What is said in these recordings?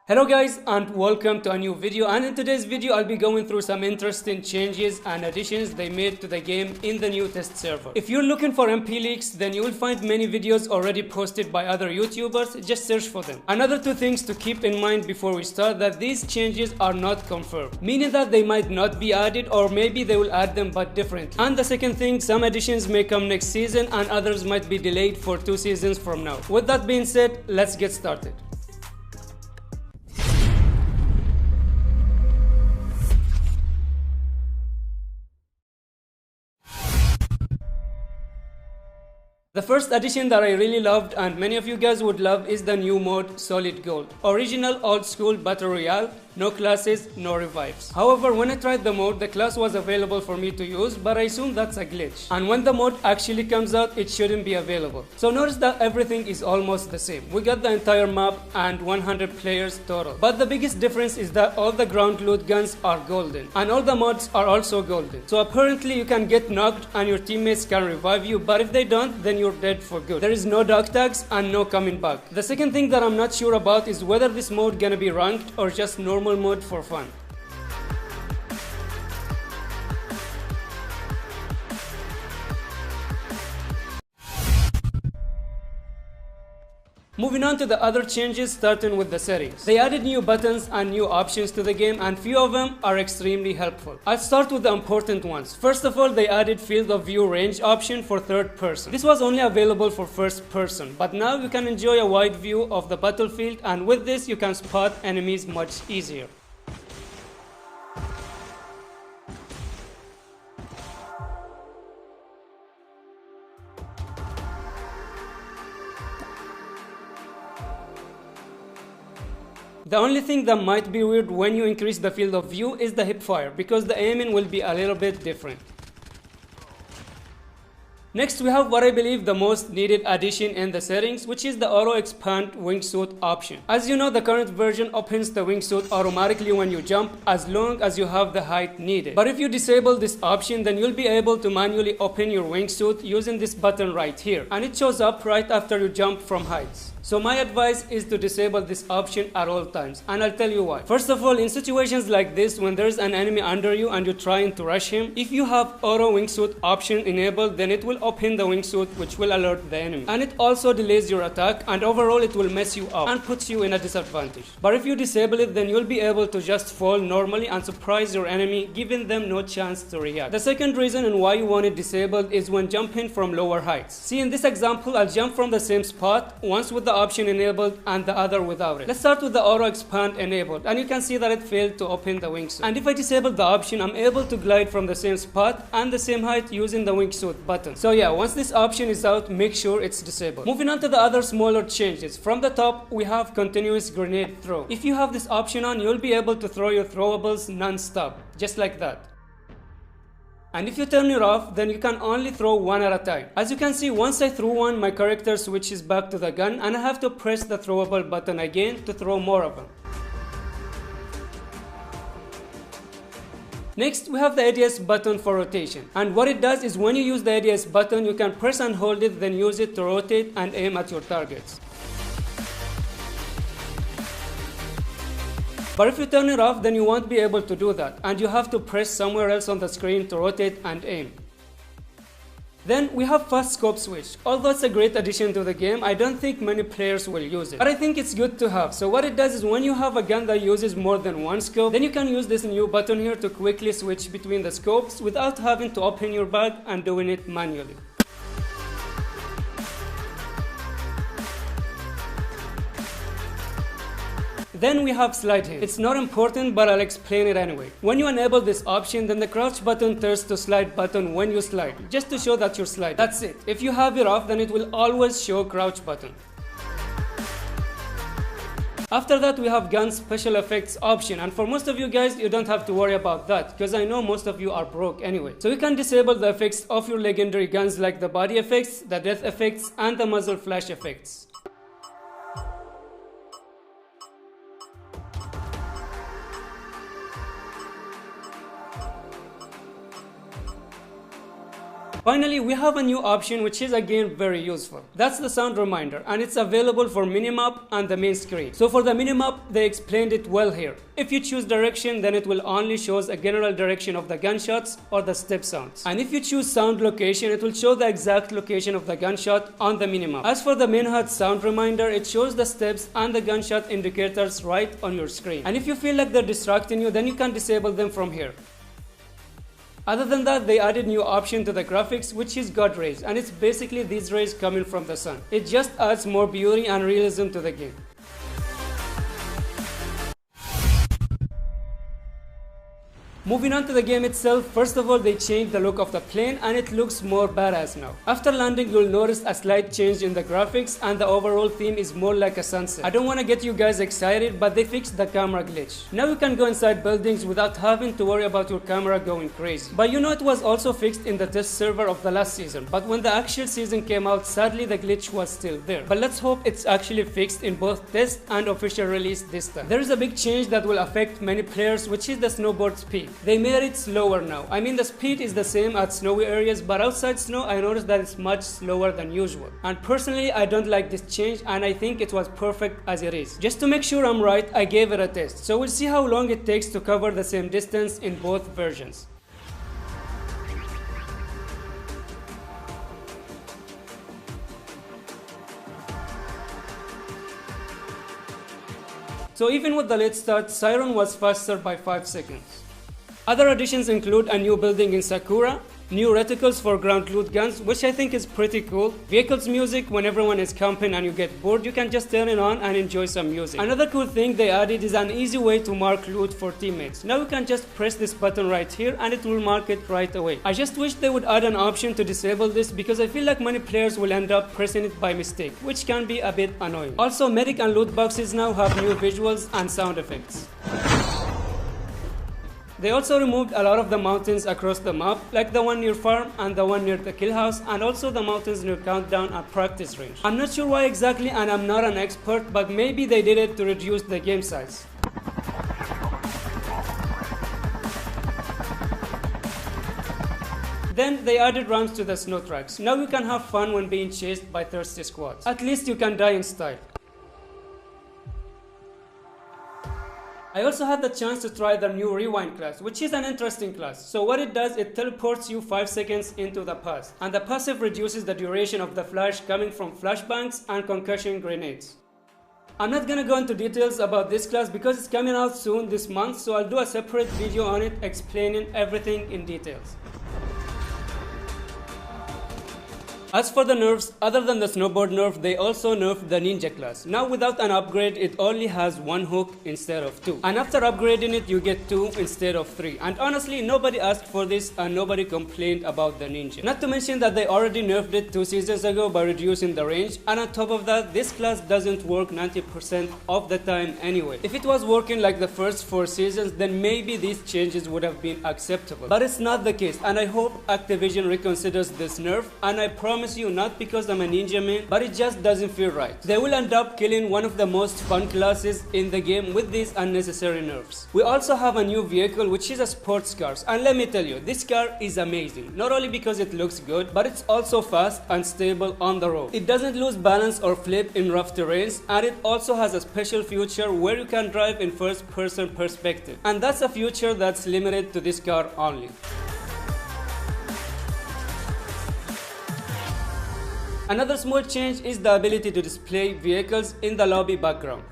Hello guys and welcome to a new video, and in today's video I'll be going through some interesting changes and additions they made to the game in the new test server. If you're looking for MP leaks, then you will find many videos already posted by other YouTubers, just search for them. Another two things to keep in mind before we start, that these changes are not confirmed, meaning that they might not be added, or maybe they will add them but differently. And the second thing, some additions may come next season and others might be delayed for 2 seasons from now. With that being said, let's get started. The first addition that I really loved and many of you guys would love is the new mode Solid Gold. Original old school battle royale, no classes, no revives. However, when I tried the mode, the class was available for me to use, but I assume that's a glitch. And when the mode actually comes out, it shouldn't be available. So notice that everything is almost the same. We got the entire map and 100 players total. But the biggest difference is that all the ground loot guns are golden. And all the mods are also golden. So apparently you can get knocked and your teammates can revive you, but if they don't, then you're dead for good. There is no dog tags and no coming back. The second thing that I'm not sure about is whether this mode gonna be ranked or just normal mode for fun. Moving on to the other changes, starting with the settings. They added new buttons and new options to the game, and few of them are extremely helpful. I'll start with the important ones. First of all, they added field of view range option for third person. This was only available for first person, but now you can enjoy a wide view of the battlefield, and with this you can spot enemies much easier. The only thing that might be weird when you increase the field of view is the hipfire, because the aiming will be a little bit different. Next, we have what I believe the most needed addition in the settings, which is the auto expand wingsuit option. As you know, the current version opens the wingsuit automatically when you jump, as long as you have the height needed. But if you disable this option, then you'll be able to manually open your wingsuit using this button right here, and it shows up right after you jump from heights. So my advice is to disable this option at all times, and I'll tell you why. First of all, in situations like this, when there's an enemy under you and you're trying to rush him, if you have auto wingsuit option enabled, then it will open the wingsuit, which will alert the enemy. And it also delays your attack, and overall it will mess you up and puts you in a disadvantage. But if you disable it, then you'll be able to just fall normally and surprise your enemy, giving them no chance to react. The second reason and why you want it disabled is when jumping from lower heights. See, in this example, I'll jump from the same spot, once with the option enabled and the other without it. Let's start with the auto expand enabled, and you can see that it failed to open the wingsuit. And if I disable the option, I'm able to glide from the same spot and the same height using the wingsuit button. So yeah, once this option is out, make sure it's disabled. Moving on to the other smaller changes. From the top, we have continuous grenade throw. If you have this option on, you'll be able to throw your throwables non-stop, just like that. And if you turn it off, then you can only throw one at a time. As you can see, once I threw one, my character switches back to the gun, and I have to press the throwable button again to throw more of them. Next, we have the ADS button for rotation. And what it does is when you use the ADS button, you can press and hold it, then use it to rotate and aim at your targets. But if you turn it off, then you won't be able to do that, and you have to press somewhere else on the screen to rotate and aim. Then we have fast scope switch. Although it's a great addition to the game, I don't think many players will use it, but I think it's good to have. So what it does is when you have a gun that uses more than one scope, then you can use this new button here to quickly switch between the scopes without having to open your bag and doing it manually. Then we have slide hit. It's not important, but I'll explain it anyway. When you enable this option, then the crouch button turns to slide button when you slide, just to show that you're sliding. That's it. If you have it off, then it will always show crouch button. After that, we have gun special effects option, and for most of you guys, you don't have to worry about that, because I know most of you are broke anyway. So you can disable the effects of your legendary guns, like the body effects, the death effects, and the muzzle flash effects. Finally, we have a new option which is again very useful. That's the sound reminder, and it's available for minimap and the main screen. So for the minimap, they explained it well here. If you choose direction, then it will only shows a general direction of the gunshots or the step sounds. And if you choose sound location, it will show the exact location of the gunshot on the minimap. As for the main HUD sound reminder, it shows the steps and the gunshot indicators right on your screen. And if you feel like they're distracting you, then you can disable them from here. Other than that, they added new option to the graphics, which is God rays, and it's basically these rays coming from the sun. It just adds more beauty and realism to the game. Moving on to the game itself, first of all, they changed the look of the plane and it looks more badass now. After landing, you'll notice a slight change in the graphics and the overall theme is more like a sunset. I don't want to get you guys excited, but they fixed the camera glitch. Now you can go inside buildings without having to worry about your camera going crazy. But you know, it was also fixed in the test server of the last season, but when the actual season came out, sadly the glitch was still there. But let's hope it's actually fixed in both test and official release this time. There is a big change that will affect many players, which is the snowboard speed. They made it slower now. I mean, the speed is the same at snowy areas, but outside snow I noticed that it's much slower than usual. And personally, I don't like this change, and I think it was perfect as it is. Just to make sure I'm right, I gave it a test. So we'll see how long it takes to cover the same distance in both versions. So even with the late start, Siren was faster by 5 seconds. Other additions include a new building in Sakura, new reticles for ground loot guns, which I think is pretty cool, vehicles music. When everyone is camping and you get bored, you can just turn it on and enjoy some music. Another cool thing they added is an easy way to mark loot for teammates. Now you can just press this button right here and it will mark it right away. I just wish they would add an option to disable this, because I feel like many players will end up pressing it by mistake, which can be a bit annoying. Also, medic and loot boxes now have new visuals and sound effects. They also removed a lot of the mountains across the map, like the one near farm and the one near the kill house, and also the mountains near countdown and practice range. I'm not sure why exactly, and I'm not an expert, but maybe they did it to reduce the game size. Then they added ramps to the snow tracks. Now you can have fun when being chased by thirsty squads. At least you can die in style. I also had the chance to try the new Rewind class, which is an interesting class. So what it does, it teleports you 5 seconds into the past, and the passive reduces the duration of the flash coming from flashbangs and concussion grenades. I'm not gonna go into details about this class because it's coming out soon this month, so I'll do a separate video on it explaining everything in details. As for the nerfs, other than the snowboard nerf, they also nerfed the ninja class. Now without an upgrade, it only has 1 hook instead of 2. And after upgrading it, you get 2 instead of 3. And honestly, nobody asked for this and nobody complained about the ninja. Not to mention that they already nerfed it 2 seasons ago by reducing the range. And on top of that, this class doesn't work 90% of the time anyway. If it was working like the first 4 seasons, then maybe these changes would have been acceptable. But it's not the case, and I hope Activision reconsiders this nerf, and I promise you, not because I'm a ninja man, but it just doesn't feel right. They will end up killing one of the most fun classes in the game with these unnecessary nerfs. We also have a new vehicle, which is a sports car, and let me tell you, this car is amazing. Not only because it looks good, but it's also fast and stable on the road. It doesn't lose balance or flip in rough terrains, and it also has a special feature where you can drive in first-person perspective, and that's a feature that's limited to this car only. Another small change is the ability to display vehicles in the lobby background.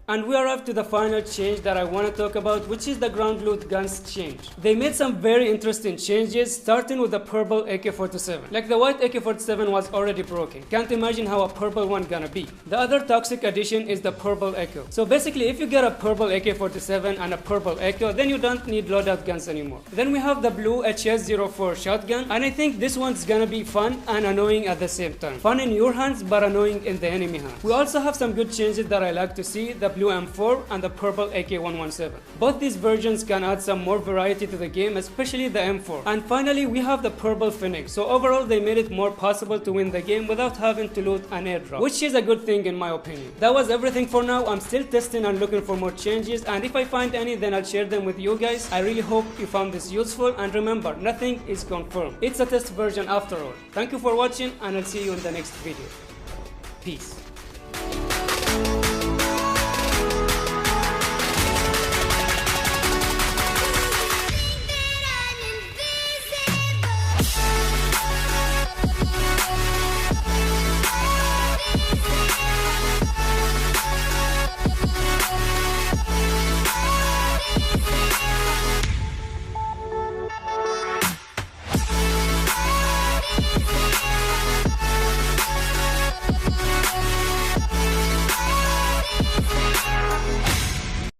And we arrived to the final change that I want to talk about, which is the ground loot guns change. They made some very interesting changes, starting with the purple AK-47. Like the white AK-47 was already broken. Can't imagine how a purple one gonna be. The other toxic addition is the purple Echo. So basically, if you get a purple AK-47 and a purple Echo, then you don't need loadout guns anymore. Then we have the blue HS-04 shotgun, and I think this one's gonna be fun and annoying at the same time. Fun in your hands, but annoying in the enemy hands. We also have some good changes that I like to see. The blue blue M4 and the purple AK-117. Both these versions can add some more variety to the game, especially the M4. And finally, we have the purple Phoenix. So overall, they made it more possible to win the game without having to loot an airdrop, which is a good thing in my opinion. That was everything for now. I'm still testing and looking for more changes, and if I find any, then I'll share them with you guys. I really hope you found this useful, and remember, nothing is confirmed. It's a test version after all. Thank you for watching, and I'll see you in the next video. Peace.